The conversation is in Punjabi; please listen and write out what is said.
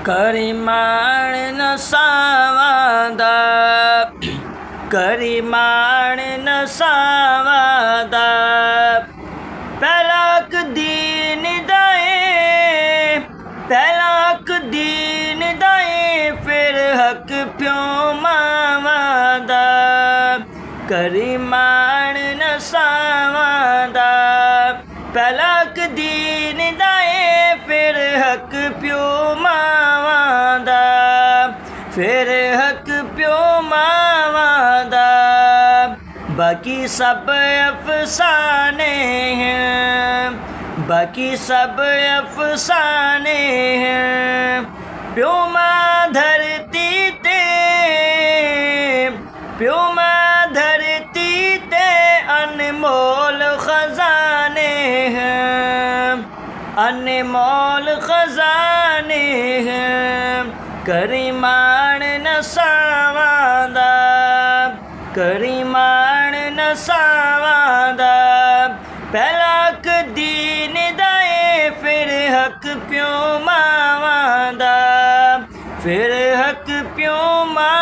ਕਰੀ ਮਾਣ ਨਸਾਵਾਂ ਦਾ, ਕਰੀ ਮਾਣ ਨਸਾਵਾਂ ਦਾ। ਪਹਿਲਾ ਹੱਕ ਦੀਨ ਦਾ ਏ, ਪਹਿਲਾ ਹੱਕ ਦੀਨ ਦਾ ਏ, ਫਿਰ ਹੱਕ ਪਿਓ ਮਾਵਾਂ ਦਾ। ਕਰੀ ਮਾਣ ਨਸਾਵਾਂ ਦਾ, ਪਹਿਲਾ ਹੱਕ ਦੀਨ ਦਾ ਏ, ਫਿਰ ਹੱਕ ਪਿਓ ਮਾਵਾਂ ਦਾ, ਫਿਰ ਹੱਕ ਪਿਓ ਮਾਵਾਂ ਦਾ। ਬਾਕੀ ਸਭ ਅਫਸਾਨੇ हैं, बाकी सब अफसाने हैं। प्यो माँ धरती ते, प्यो माँ धरती ते अनमोल खजाने हैं, अनमोल खजाने हैं। करी माण नसावां दा, करी माण नसावां दा। ਪਹਿਲਾ ਹੱਕ ਦੀਨ ਦਾ ਏ, ਫਿਰ ਹੱਕ ਪਿਓ ਮਾਵਾਂ ਦਾ, ਫਿਰ ਹੱਕ ਪਿਓ ਮਾਂ